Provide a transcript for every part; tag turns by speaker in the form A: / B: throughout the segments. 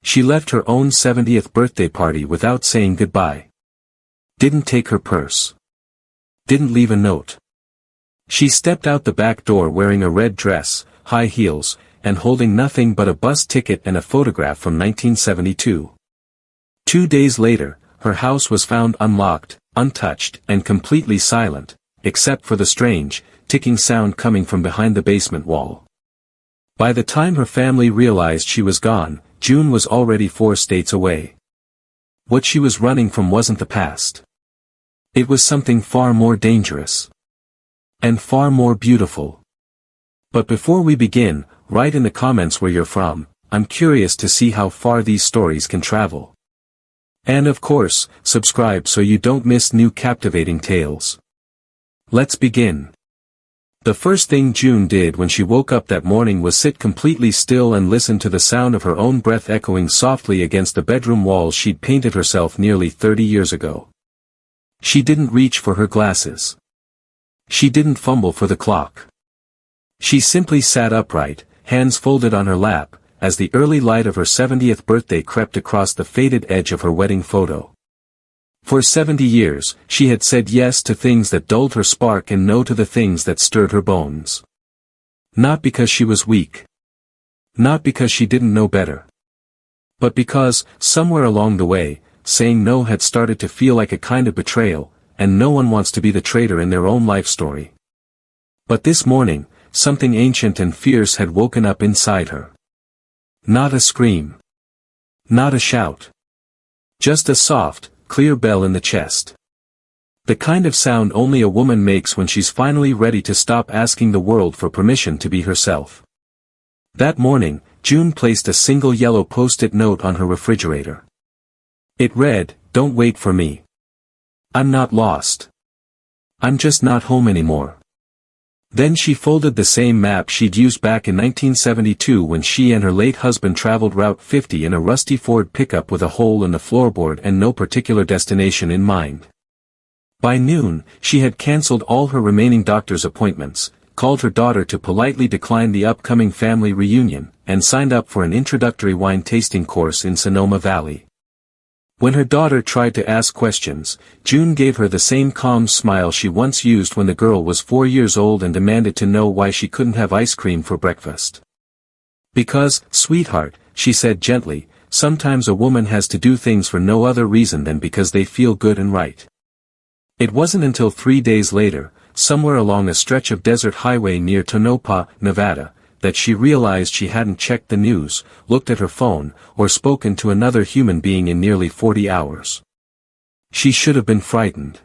A: She left her own 70th birthday party without saying goodbye. Didn't take her purse. Didn't leave a note. She stepped out the back door wearing a red dress, high heels, and holding nothing but a bus ticket and a photograph from 1972. 2 days later, her house was found unlocked, untouched, and completely silent, except for the strange, ticking sound coming from behind the basement wall. By the time her family realized she was gone, June was already 4 states away. What she was running from wasn't the past. It was something far more dangerous. And far more beautiful. But before we begin, write in the comments where you're from. I'm curious to see how far these stories can travel. And of course, subscribe so you don't miss new captivating tales. Let's begin. The first thing June did when she woke up that morning was sit completely still and listen to the sound of her own breath echoing softly against the bedroom walls she'd painted herself nearly 30 years ago. She didn't reach for her glasses. She didn't fumble for the clock. She simply sat upright, hands folded on her lap, as the early light of her 70th birthday crept across the faded edge of her wedding photo. For 70 years, she had said yes to things that dulled her spark and no to the things that stirred her bones. Not because she was weak. Not because she didn't know better. But because, somewhere along the way, saying no had started to feel like a kind of betrayal, and no one wants to be the traitor in their own life story. But this morning, something ancient and fierce had woken up inside her. Not a scream. Not a shout. Just a soft, clear bell in the chest. The kind of sound only a woman makes when she's finally ready to stop asking the world for permission to be herself. That morning, June placed a single yellow post-it note on her refrigerator. It read, "Don't wait for me. I'm not lost. I'm just not home anymore." Then she folded the same map she'd used back in 1972 when she and her late husband traveled Route 50 in a rusty Ford pickup with a hole in the floorboard and no particular destination in mind. By noon, she had canceled all her remaining doctor's appointments, called her daughter to politely decline the upcoming family reunion, and signed up for an introductory wine tasting course in Sonoma Valley. When her daughter tried to ask questions, June gave her the same calm smile she once used when the girl was 4 years old and demanded to know why she couldn't have ice cream for breakfast. "Because, sweetheart," she said gently, "sometimes a woman has to do things for no other reason than because they feel good and right." It wasn't until 3 days later, somewhere along a stretch of desert highway near Tonopah, Nevada, that she realized she hadn't checked the news, looked at her phone, or spoken to another human being in nearly 40 hours. She should have been frightened.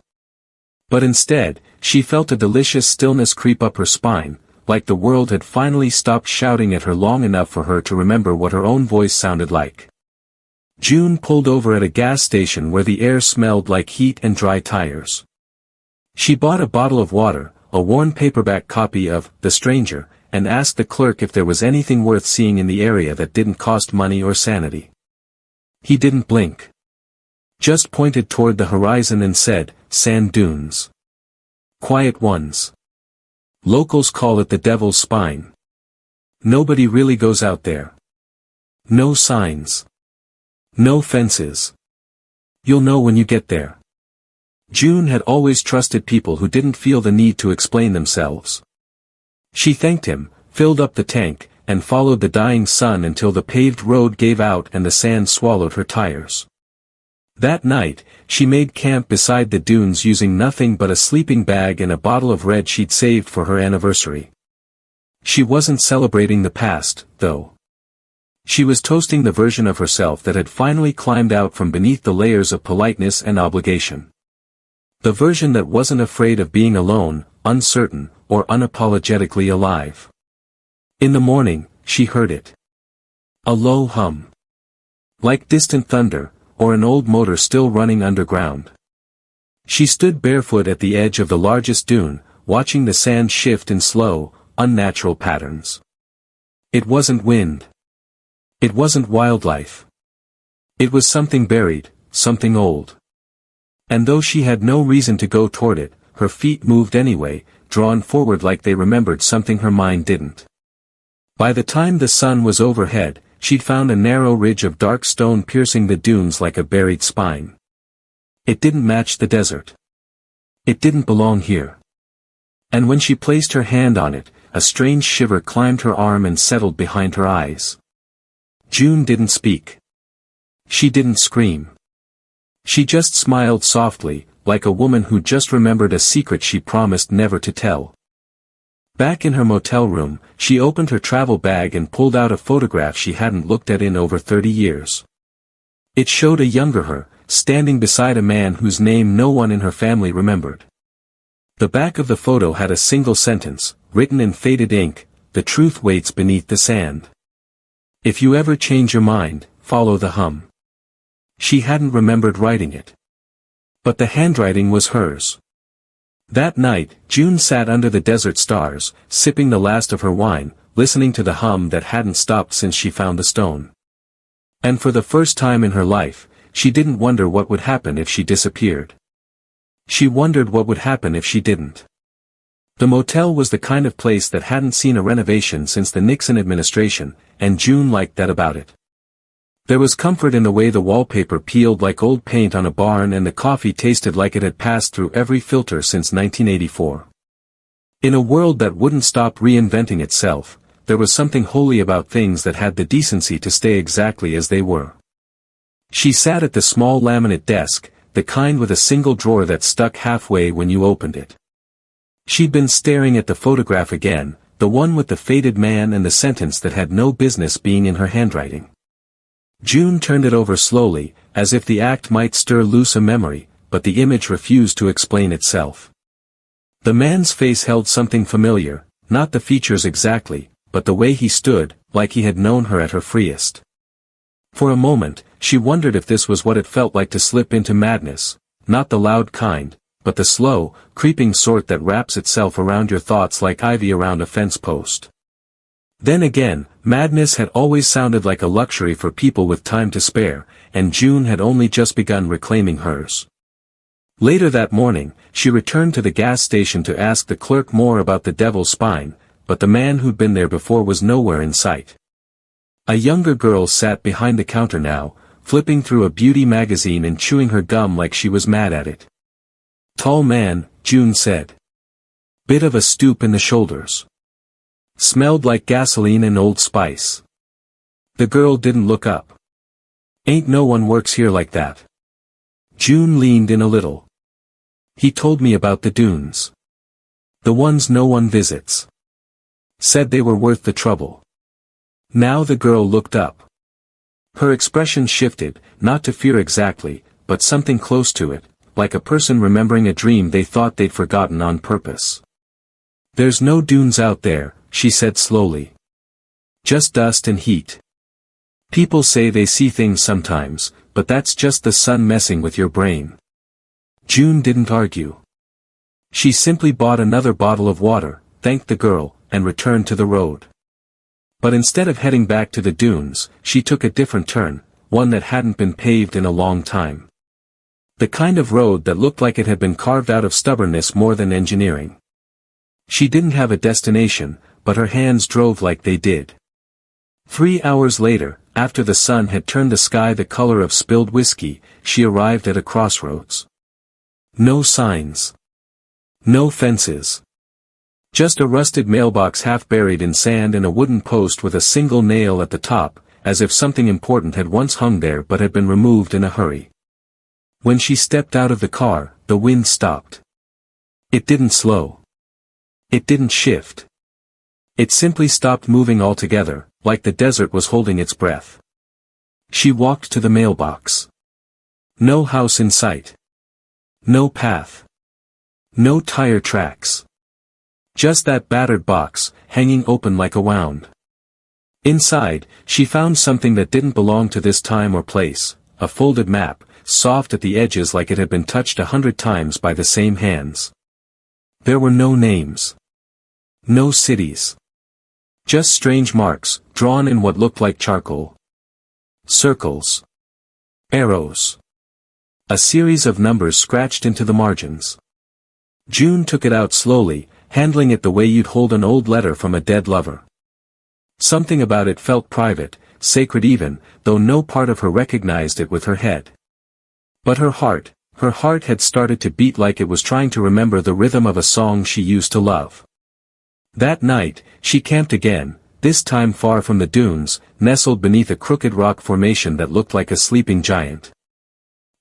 A: But instead, she felt a delicious stillness creep up her spine, like the world had finally stopped shouting at her long enough for her to remember what her own voice sounded like. June pulled over at a gas station where the air smelled like heat and dry tires. She bought a bottle of water, a worn paperback copy of The Stranger, and asked the clerk if there was anything worth seeing in the area that didn't cost money or sanity. He didn't blink. Just pointed toward the horizon and said, "Sand dunes. Quiet ones. Locals call it the Devil's Spine. Nobody really goes out there. No signs. No fences. You'll know when you get there." June had always trusted people who didn't feel the need to explain themselves. She thanked him, filled up the tank, and followed the dying sun until the paved road gave out and the sand swallowed her tires. That night, she made camp beside the dunes using nothing but a sleeping bag and a bottle of red she'd saved for her anniversary. She wasn't celebrating the past, though. She was toasting the version of herself that had finally climbed out from beneath the layers of politeness and obligation. The version that wasn't afraid of being alone, uncertain, or unapologetically alive. In the morning, she heard it. A low hum. Like distant thunder, or an old motor still running underground. She stood barefoot at the edge of the largest dune, watching the sand shift in slow, unnatural patterns. It wasn't wind. It wasn't wildlife. It was something buried, something old. And though she had no reason to go toward it, her feet moved anyway, drawn forward like they remembered something her mind didn't. By the time the sun was overhead, she'd found a narrow ridge of dark stone piercing the dunes like a buried spine. It didn't match the desert. It didn't belong here. And when she placed her hand on it, a strange shiver climbed her arm and settled behind her eyes. June didn't speak. She didn't scream. She just smiled softly, like a woman who just remembered a secret she promised never to tell. Back in her motel room, she opened her travel bag and pulled out a photograph she hadn't looked at in over 30 years. It showed a younger her, standing beside a man whose name no one in her family remembered. The back of the photo had a single sentence, written in faded ink, "The truth waits beneath the sand. If you ever change your mind, follow the hum." She hadn't remembered writing it. But the handwriting was hers. That night, June sat under the desert stars, sipping the last of her wine, listening to the hum that hadn't stopped since she found the stone. And for the first time in her life, she didn't wonder what would happen if she disappeared. She wondered what would happen if she didn't. The motel was the kind of place that hadn't seen a renovation since the Nixon administration, and June liked that about it. There was comfort in the way the wallpaper peeled like old paint on a barn and the coffee tasted like it had passed through every filter since 1984. In a world that wouldn't stop reinventing itself, there was something holy about things that had the decency to stay exactly as they were. She sat at the small laminate desk, the kind with a single drawer that stuck halfway when you opened it. She'd been staring at the photograph again, the one with the faded man and the sentence that had no business being in her handwriting. June turned it over slowly, as if the act might stir loose a memory, but the image refused to explain itself. The man's face held something familiar, not the features exactly, but the way he stood, like he had known her at her freest. For a moment, she wondered if this was what it felt like to slip into madness, not the loud kind, but the slow, creeping sort that wraps itself around your thoughts like ivy around a fence post. Then again, madness had always sounded like a luxury for people with time to spare, and June had only just begun reclaiming hers. Later that morning, she returned to the gas station to ask the clerk more about the devil's spine, but the man who'd been there before was nowhere in sight. A younger girl sat behind the counter now, flipping through a beauty magazine and chewing her gum like she was mad at it. "Tall man," June said. "Bit of a stoop in the shoulders. Smelled like gasoline and Old Spice." The girl didn't look up. "Ain't no one works here like that." June leaned in a little. "He told me about the dunes. The ones no one visits. Said they were worth the trouble." Now the girl looked up. Her expression shifted, not to fear exactly, but something close to it, like a person remembering a dream they thought they'd forgotten on purpose. "There's no dunes out there," she said slowly. "Just dust and heat. People say they see things sometimes, but that's just the sun messing with your brain." June didn't argue. She simply bought another bottle of water, thanked the girl, and returned to the road. But instead of heading back to the dunes, she took a different turn, one that hadn't been paved in a long time. The kind of road that looked like it had been carved out of stubbornness more than engineering. She didn't have a destination, but her hands drove like they did. 3 hours later, after the sun had turned the sky the color of spilled whiskey, she arrived at a crossroads. No signs. No fences. Just a rusted mailbox half buried in sand and a wooden post with a single nail at the top, as if something important had once hung there but had been removed in a hurry. When she stepped out of the car, the wind stopped. It didn't slow. It didn't shift. It simply stopped moving altogether, like the desert was holding its breath. She walked to the mailbox. No house in sight. No path. No tire tracks. Just that battered box, hanging open like a wound. Inside, she found something that didn't belong to this time or place, a folded map, soft at the edges like it had been touched 100 times by the same hands. There were no names. No cities. Just strange marks, drawn in what looked like charcoal. Circles. Arrows. A series of numbers scratched into the margins. June took it out slowly, handling it the way you'd hold an old letter from a dead lover. Something about it felt private, sacred even, though no part of her recognized it with her head. But her heart had started to beat like it was trying to remember the rhythm of a song she used to love. That night, she camped again, this time far from the dunes, nestled beneath a crooked rock formation that looked like a sleeping giant.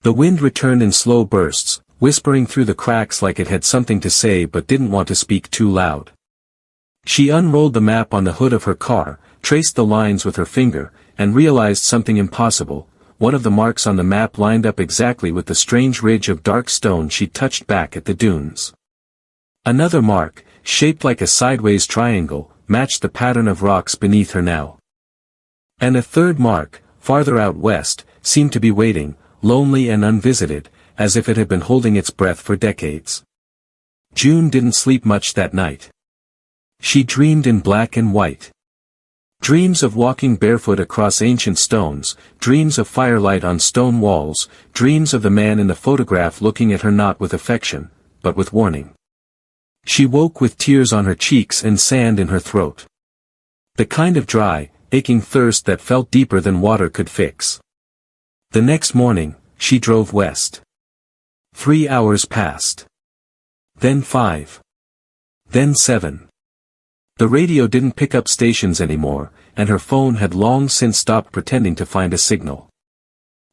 A: The wind returned in slow bursts, whispering through the cracks like it had something to say but didn't want to speak too loud. She unrolled the map on the hood of her car, traced the lines with her finger, and realized something impossible. One of the marks on the map lined up exactly with the strange ridge of dark stone she'd touched back at the dunes. Another mark, shaped like a sideways triangle, matched the pattern of rocks beneath her now. And a third mark, farther out west, seemed to be waiting, lonely and unvisited, as if it had been holding its breath for decades. June didn't sleep much that night. She dreamed in black and white. Dreams of walking barefoot across ancient stones, dreams of firelight on stone walls, dreams of the man in the photograph looking at her not with affection, but with warning. She woke with tears on her cheeks and sand in her throat. The kind of dry, aching thirst that felt deeper than water could fix. The next morning, she drove west. 3 hours passed. Then 5. Then 7. The radio didn't pick up stations anymore, and her phone had long since stopped pretending to find a signal.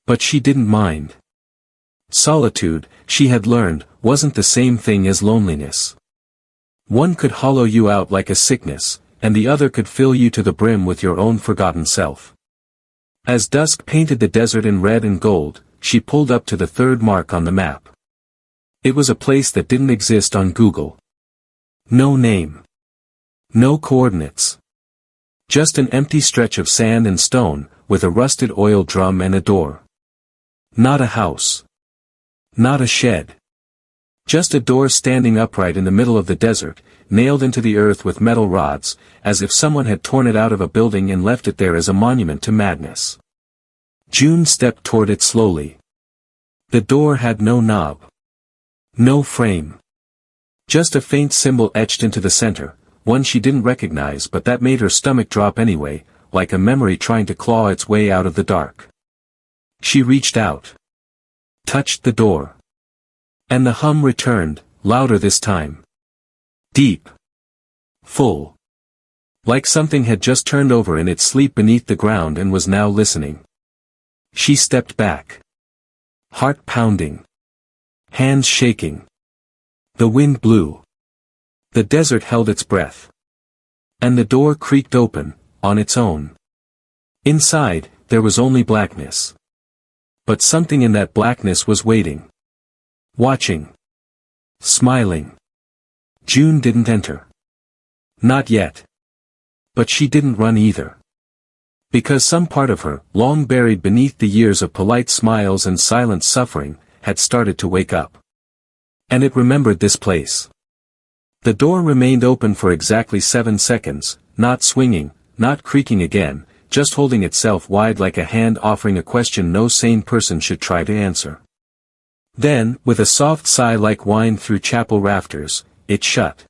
A: But she didn't mind. Solitude, she had learned, wasn't the same thing as loneliness. One could hollow you out like a sickness, and the other could fill you to the brim with your own forgotten self. As dusk painted the desert in red and gold, she pulled up to the third mark on the map. It was a place that didn't exist on Google. No name. No coordinates. Just an empty stretch of sand and stone, with a rusted oil drum and a door. Not a house. Not a shed. Just a door standing upright in the middle of the desert, nailed into the earth with metal rods, as if someone had torn it out of a building and left it there as a monument to madness. June stepped toward it slowly. The door had no knob. No frame. Just a faint symbol etched into the center, one she didn't recognize but that made her stomach drop anyway, like a memory trying to claw its way out of the dark. She reached out. Touched the door. And the hum returned, louder this time. Deep. Full. Like something had just turned over in its sleep beneath the ground and was now listening. She stepped back. Heart pounding. Hands shaking. The wind blew. The desert held its breath. And the door creaked open, on its own. Inside, there was only blackness. But something in that blackness was waiting. Watching. Smiling. June didn't enter. Not yet. But she didn't run either. Because some part of her, long buried beneath the years of polite smiles and silent suffering, had started to wake up. And it remembered this place. The door remained open for exactly 7 seconds, not swinging, not creaking again, just holding itself wide like a hand offering a question no sane person should try to answer. Then, with a soft sigh like wine through chapel rafters, it shut.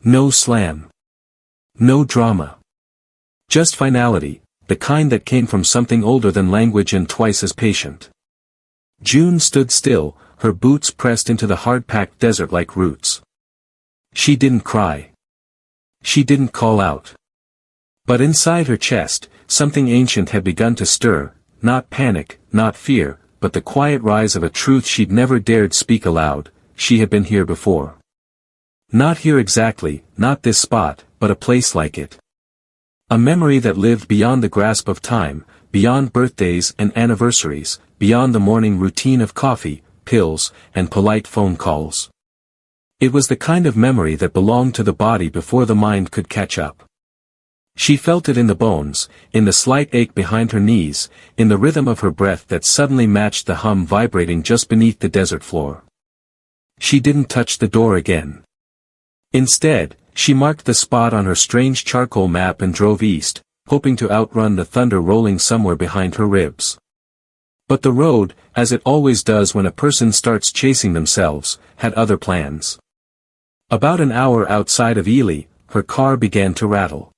A: No slam. No drama. Just finality, the kind that came from something older than language and twice as patient. June stood still, her boots pressed into the hard-packed desert like roots. She didn't cry. She didn't call out. But inside her chest, something ancient had begun to stir, not panic, not fear, but the quiet rise of a truth she'd never dared speak aloud. She had been here before. Not here exactly, not this spot, but a place like it. A memory that lived beyond the grasp of time, beyond birthdays and anniversaries, beyond the morning routine of coffee, pills, and polite phone calls. It was the kind of memory that belonged to the body before the mind could catch up. She felt it in the bones, in the slight ache behind her knees, in the rhythm of her breath that suddenly matched the hum vibrating just beneath the desert floor. She didn't touch the door again. Instead, she marked the spot on her strange charcoal map and drove east, hoping to outrun the thunder rolling somewhere behind her ribs. But the road, as it always does when a person starts chasing themselves, had other plans. About an hour outside of Ely, her car began to rattle.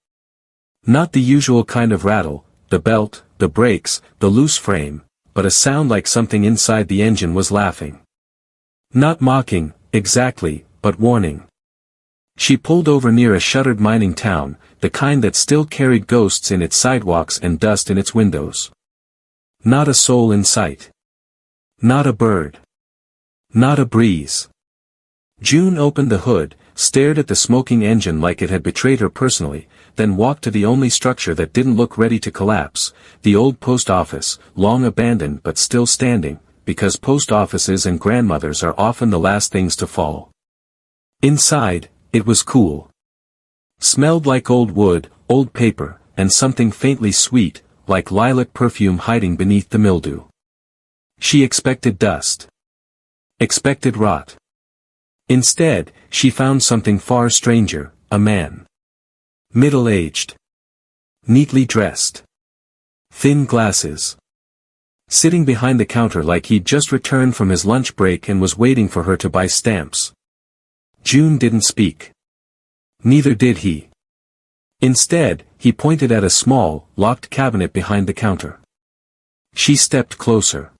A: Not the usual kind of rattle, the belt, the brakes, the loose frame, but a sound like something inside the engine was laughing. Not mocking, exactly, but warning. She pulled over near a shuttered mining town, the kind that still carried ghosts in its sidewalks and dust in its windows. Not a soul in sight. Not a bird. Not a breeze. June opened the hood, stared at the smoking engine like it had betrayed her personally, then walked to the only structure that didn't look ready to collapse, the old post office, long abandoned but still standing, because post offices and grandmothers are often the last things to fall. Inside, it was cool. Smelled like old wood, old paper, and something faintly sweet, like lilac perfume hiding beneath the mildew. She expected dust. Expected rot. Instead, she found something far stranger, a man. Middle-aged. Neatly dressed. Thin glasses. Sitting behind the counter like he'd just returned from his lunch break and was waiting for her to buy stamps. June didn't speak. Neither did he. Instead, he pointed at a small, locked cabinet behind the counter. She stepped closer.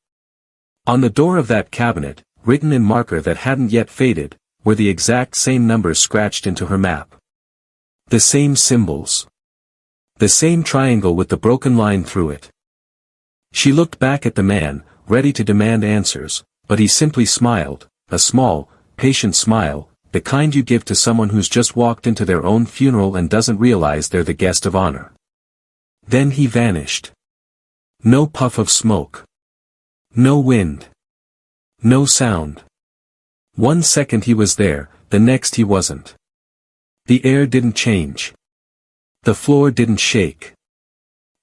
A: On the door of that cabinet, written in marker that hadn't yet faded, were the exact same numbers scratched into her map. The same symbols. The same triangle with the broken line through it. She looked back at the man, ready to demand answers, but he simply smiled, a small, patient smile, the kind you give to someone who's just walked into their own funeral and doesn't realize they're the guest of honor. Then he vanished. No puff of smoke. No wind. No sound. 1 second he was there, the next he wasn't. The air didn't change. The floor didn't shake.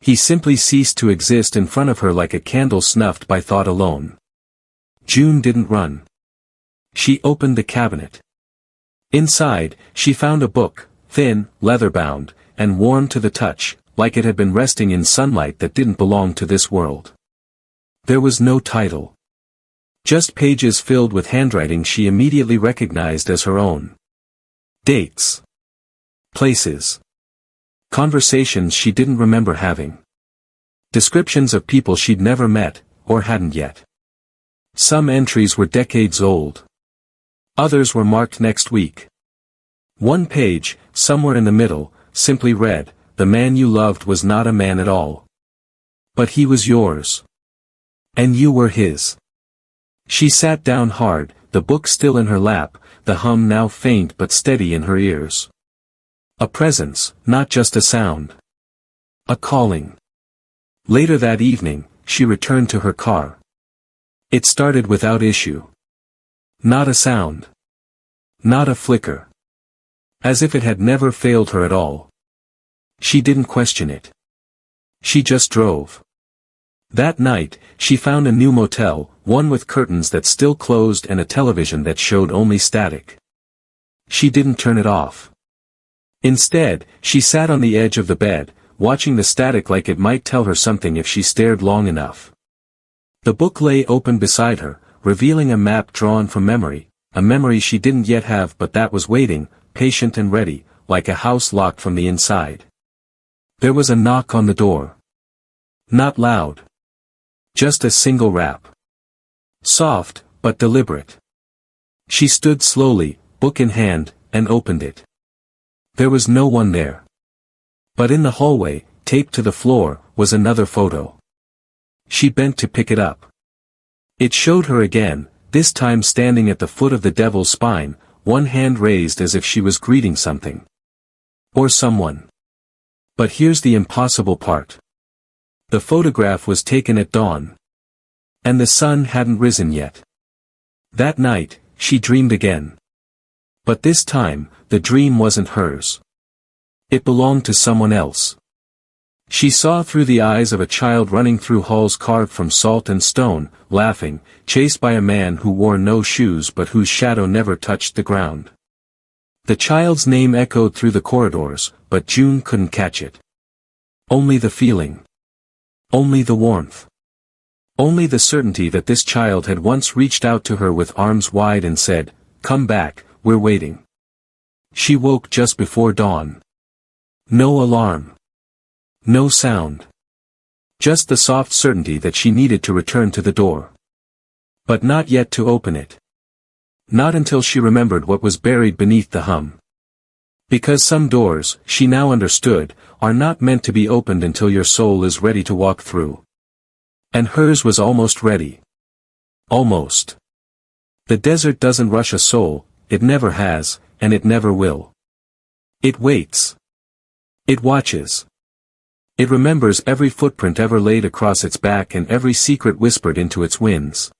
A: He simply ceased to exist in front of her like a candle snuffed by thought alone. June didn't run. She opened the cabinet. Inside, she found a book, thin, leather-bound, and warm to the touch, like it had been resting in sunlight that didn't belong to this world. There was no title. Just pages filled with handwriting she immediately recognized as her own. Dates. Places. Conversations she didn't remember having. Descriptions of people she'd never met, or hadn't yet. Some entries were decades old. Others were marked next week. One page, somewhere in the middle, simply read, "The man you loved was not a man at all. But he was yours. And you were his." She sat down hard, the book still in her lap, the hum now faint but steady in her ears. A presence, not just a sound. A calling. Later that evening, she returned to her car. It started without issue. Not a sound. Not a flicker. As if it had never failed her at all. She didn't question it. She just drove. That night, she found a new motel, one with curtains that still closed and a television that showed only static. She didn't turn it off. Instead, she sat on the edge of the bed, watching the static like it might tell her something if she stared long enough. The book lay open beside her, revealing a map drawn from memory, a memory she didn't yet have but that was waiting, patient and ready, like a house locked from the inside. There was a knock on the door. Not loud. Just a single rap. Soft, but deliberate. She stood slowly, book in hand, and opened it. There was no one there. But in the hallway, taped to the floor, was another photo. She bent to pick it up. It showed her again, this time standing at the foot of the devil's spine, one hand raised as if she was greeting something. Or someone. But here's the impossible part. The photograph was taken at dawn. And the sun hadn't risen yet. That night, she dreamed again. But this time, the dream wasn't hers. It belonged to someone else. She saw through the eyes of a child running through halls carved from salt and stone, laughing, chased by a man who wore no shoes but whose shadow never touched the ground. The child's name echoed through the corridors, but June couldn't catch it. Only the feeling. Only the warmth. Only the certainty that this child had once reached out to her with arms wide and said, "Come back, we're waiting." She woke just before dawn. No alarm. No sound. Just the soft certainty that she needed to return to the door. But not yet to open it. Not until she remembered what was buried beneath the hum. Because some doors, she now understood, are not meant to be opened until your soul is ready to walk through. And hers was almost ready. Almost. The desert doesn't rush a soul, it never has, and it never will. It waits. It watches. It remembers every footprint ever laid across its back and every secret whispered into its winds.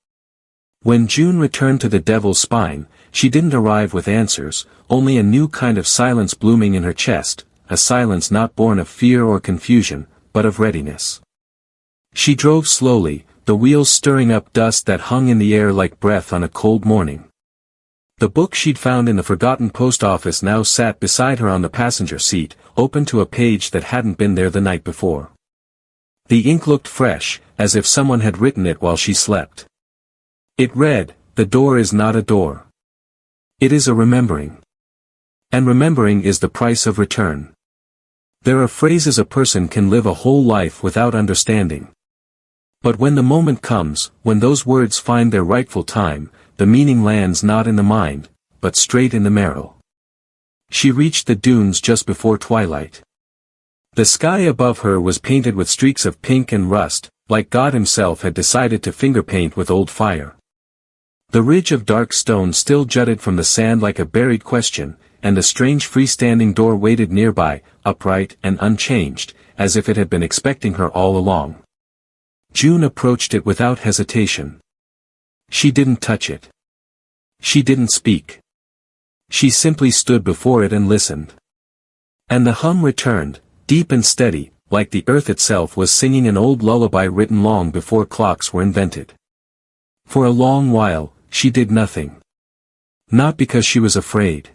A: When June returned to the Devil's Spine, she didn't arrive with answers, only a new kind of silence blooming in her chest, a silence not born of fear or confusion, but of readiness. She drove slowly, the wheels stirring up dust that hung in the air like breath on a cold morning. The book she'd found in the forgotten post office now sat beside her on the passenger seat, open to a page that hadn't been there the night before. The ink looked fresh, as if someone had written it while she slept. It read, "The door is not a door. It is a remembering. And remembering is the price of return." There are phrases a person can live a whole life without understanding. But when the moment comes, when those words find their rightful time, the meaning lands not in the mind, but straight in the marrow. She reached the dunes just before twilight. The sky above her was painted with streaks of pink and rust, like God himself had decided to finger paint with old fire. The ridge of dark stone still jutted from the sand like a buried question, and the strange freestanding door waited nearby, upright and unchanged, as if it had been expecting her all along. June approached it without hesitation. She didn't touch it. She didn't speak. She simply stood before it and listened. And the hum returned, deep and steady, like the earth itself was singing an old lullaby written long before clocks were invented. For a long while, she did nothing. Not because she was afraid.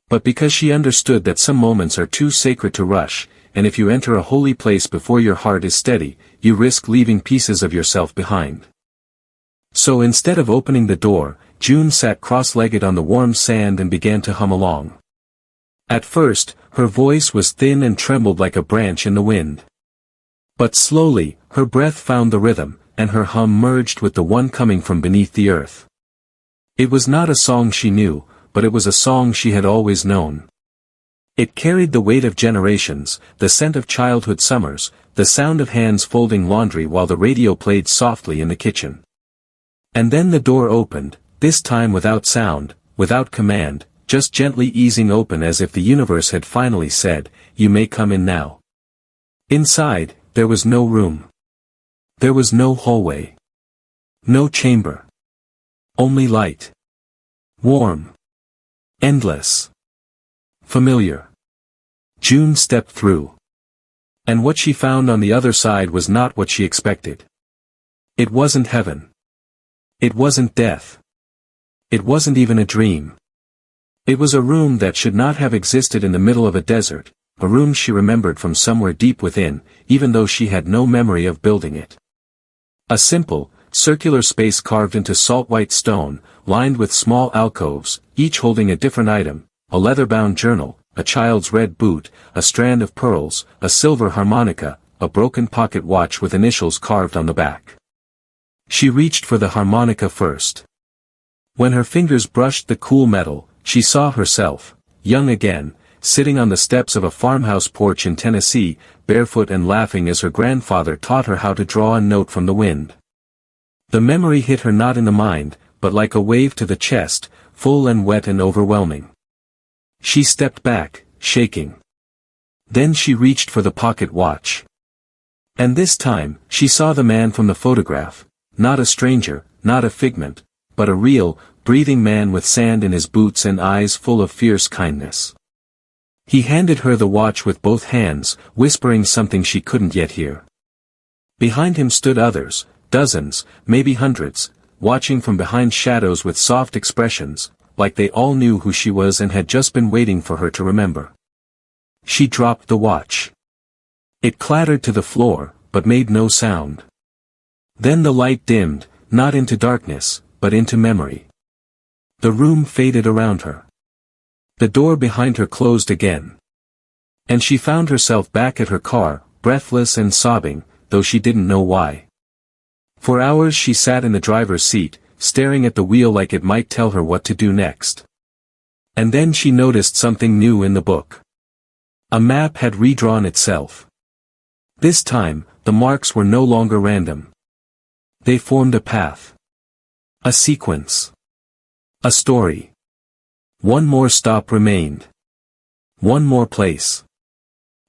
A: But because she understood that some moments are too sacred to rush, and if you enter a holy place before your heart is steady, you risk leaving pieces of yourself behind. So instead of opening the door, June sat cross-legged on the warm sand and began to hum along. At first, her voice was thin and trembled like a branch in the wind. But slowly, her breath found the rhythm, and her hum merged with the one coming from beneath the earth. It was not a song she knew, but it was a song she had always known. It carried the weight of generations, the scent of childhood summers, the sound of hands folding laundry while the radio played softly in the kitchen. And then the door opened, this time without sound, without command, just gently easing open as if the universe had finally said, "You may come in now." Inside, there was no room. There was no hallway. No chamber. Only light. Warm. Endless. Familiar. June stepped through. And what she found on the other side was not what she expected. It wasn't heaven. It wasn't death. It wasn't even a dream. It was a room that should not have existed in the middle of a desert, a room she remembered from somewhere deep within, even though she had no memory of building it. A simple, circular space carved into salt-white stone, lined with small alcoves, each holding a different item, a leather-bound journal, a child's red boot, a strand of pearls, a silver harmonica, a broken pocket watch with initials carved on the back. She reached for the harmonica first. When her fingers brushed the cool metal, she saw herself, young again, sitting on the steps of a farmhouse porch in Tennessee, barefoot and laughing as her grandfather taught her how to draw a note from the wind. The memory hit her not in the mind, but like a wave to the chest, full and wet and overwhelming. She stepped back, shaking. Then she reached for the pocket watch. And this time, she saw the man from the photograph, not a stranger, not a figment, but a real, breathing man with sand in his boots and eyes full of fierce kindness. He handed her the watch with both hands, whispering something she couldn't yet hear. Behind him stood others, dozens, maybe hundreds, watching from behind shadows with soft expressions, like they all knew who she was and had just been waiting for her to remember. She dropped the watch. It clattered to the floor, but made no sound. Then the light dimmed, not into darkness, but into memory. The room faded around her. The door behind her closed again. And she found herself back at her car, breathless and sobbing, though she didn't know why. For hours she sat in the driver's seat, staring at the wheel like it might tell her what to do next. And then she noticed something new in the book. A map had redrawn itself. This time, the marks were no longer random. They formed a path. A sequence. A story. One more stop remained. One more place.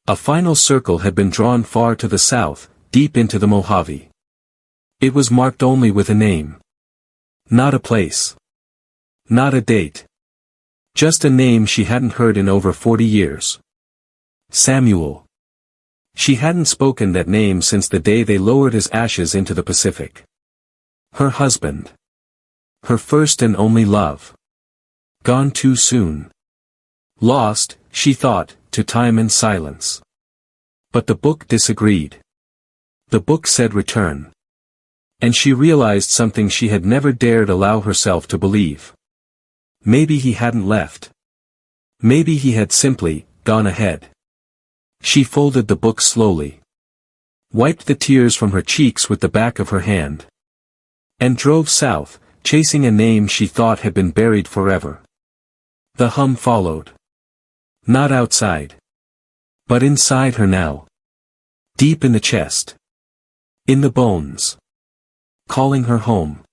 A: A final circle had been drawn far to the south, deep into the Mojave. It was marked only with a name. Not a place. Not a date. Just a name she hadn't heard in over 40 years. Samuel. She hadn't spoken that name since the day they lowered his ashes into the Pacific. Her husband. Her first and only love. Gone too soon. Lost, she thought, to time and silence. But the book disagreed. The book said return. And she realized something she had never dared allow herself to believe. Maybe he hadn't left. Maybe he had simply gone ahead. She folded the book slowly. Wiped the tears from her cheeks with the back of her hand. And drove south, chasing a name she thought had been buried forever. The hum followed. Not outside. But inside her now. Deep in the chest. In the bones. Calling her home.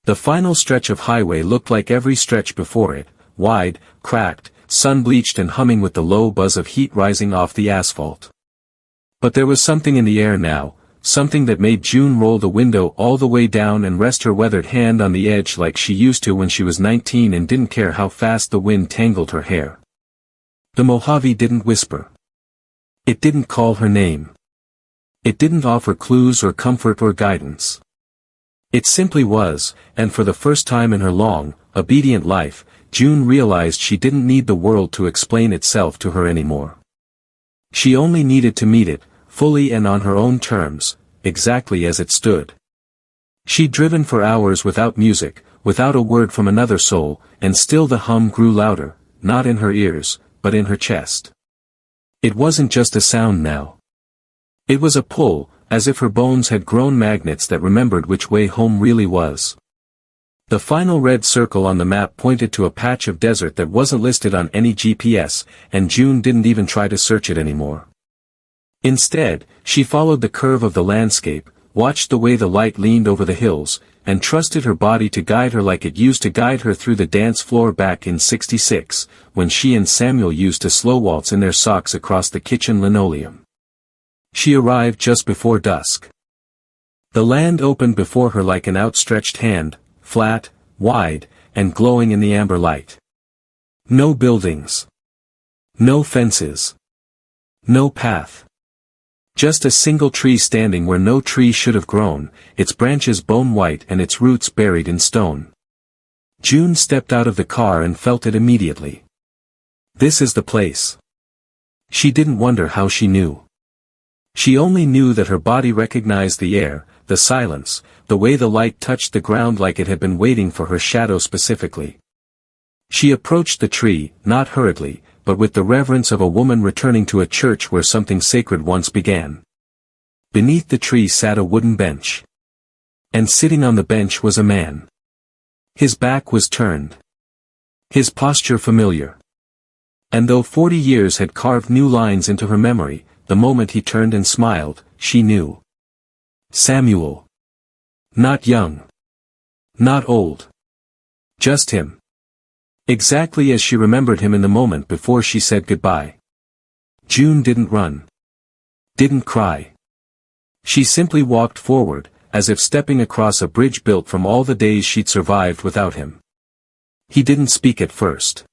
A: The final stretch of highway looked like every stretch before it, wide, cracked, sun-bleached and humming with the low buzz of heat rising off the asphalt. But there was something in the air now, something that made June roll the window all the way down and rest her weathered hand on the edge like she used to when she was 19 and didn't care how fast the wind tangled her hair. The Mojave didn't whisper. It didn't call her name. It didn't offer clues or comfort or guidance. It simply was, and for the first time in her long, obedient life, June realized she didn't need the world to explain itself to her anymore. She only needed to meet it, fully and on her own terms, exactly as it stood. She'd driven for hours without music, without a word from another soul, and still the hum grew louder, not in her ears, but in her chest. It wasn't just a sound now. It was a pull, as if her bones had grown magnets that remembered which way home really was. The final red circle on the map pointed to a patch of desert that wasn't listed on any GPS, and June didn't even try to search it anymore. Instead, she followed the curve of the landscape, watched the way the light leaned over the hills, and trusted her body to guide her like it used to guide her through the dance floor back in '66, when she and Samuel used to slow waltz in their socks across the kitchen linoleum. She arrived just before dusk. The land opened before her like an outstretched hand, flat, wide, and glowing in the amber light. No buildings. No fences. No path. Just a single tree standing where no tree should have grown, its branches bone white and its roots buried in stone. June stepped out of the car and felt it immediately. This is the place. She didn't wonder how she knew. She only knew that her body recognized the air, the silence, the way the light touched the ground like it had been waiting for her shadow specifically. She approached the tree, not hurriedly, but with the reverence of a woman returning to a church where something sacred once began. Beneath the tree sat a wooden bench. And sitting on the bench was a man. His back was turned. His posture familiar. And though 40 years had carved new lines into her memory, the moment he turned and smiled, she knew. Samuel. Not young. Not old. Just him. Exactly as she remembered him in the moment before she said goodbye. June didn't run. Didn't cry. She simply walked forward, as if stepping across a bridge built from all the days she'd survived without him. He didn't speak at first.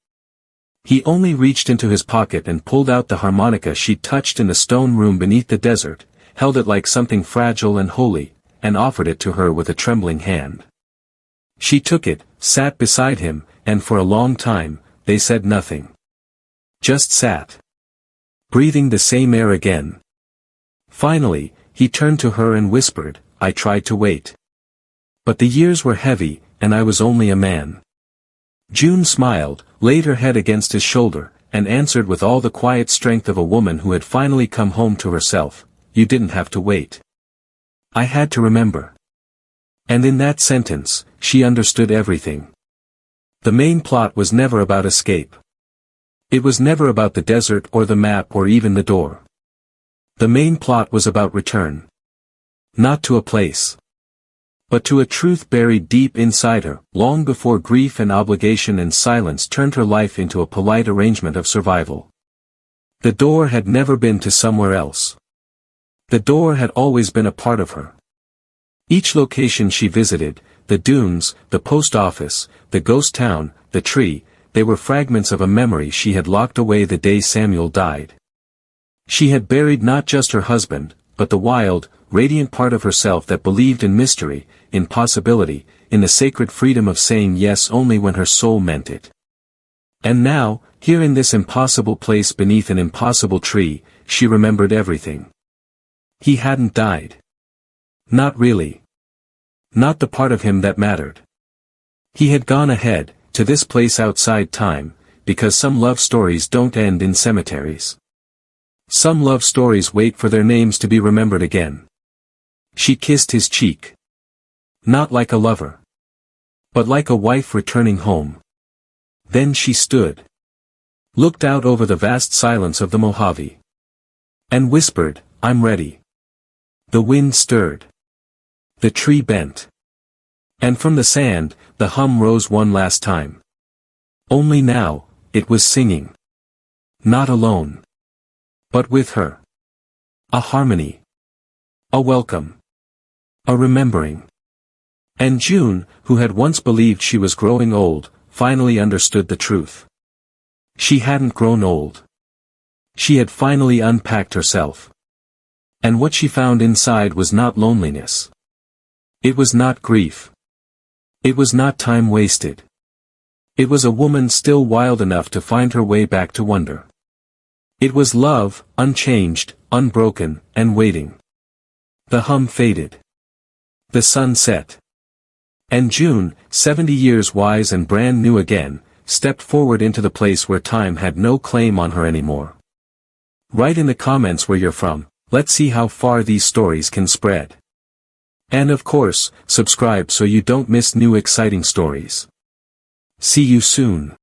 A: He only reached into his pocket and pulled out the harmonica she'd touched in the stone room beneath the desert, held it like something fragile and holy, and offered it to her with a trembling hand. She took it, sat beside him, and for a long time, they said nothing. Just sat. Breathing the same air again. Finally, he turned to her and whispered, "I tried to wait. But the years were heavy, and I was only a man." June smiled, laid her head against his shoulder, and answered with all the quiet strength of a woman who had finally come home to herself, "You didn't have to wait." I had to remember. And in that sentence, she understood everything. The main plot was never about escape. It was never about the desert or the map or even the door. The main plot was about return. Not to a place, but to a truth buried deep inside her, long before grief and obligation and silence turned her life into a polite arrangement of survival. The door had never been to somewhere else. The door had always been a part of her. Each location she visited, the dunes, the post office, the ghost town, the tree, they were fragments of a memory she had locked away the day Samuel died. She had buried not just her husband, but the wild, radiant part of herself that believed in mystery, in possibility, in the sacred freedom of saying yes only when her soul meant it. And now, here in this impossible place beneath an impossible tree, she remembered everything. He hadn't died. Not really. Not the part of him that mattered. He had gone ahead, to this place outside time, because some love stories don't end in cemeteries. Some love stories wait for their names to be remembered again. She kissed his cheek. Not like a lover, but like a wife returning home. Then she stood. Looked out over the vast silence of the Mojave. And whispered, "I'm ready." The wind stirred. The tree bent. And from the sand, the hum rose one last time. Only now, it was singing. Not alone, but with her. A harmony. A welcome. A remembering. And June, who had once believed she was growing old, finally understood the truth. She hadn't grown old. She had finally unpacked herself. And what she found inside was not loneliness. It was not grief. It was not time wasted. It was a woman still wild enough to find her way back to wonder. It was love, unchanged, unbroken, and waiting. The hum faded. The sun set. And June, 70 years wise and brand new again, stepped forward into the place where time had no claim on her anymore. Write in the comments where you're from, let's see how far these stories can spread. And of course, subscribe so you don't miss new exciting stories. See you soon.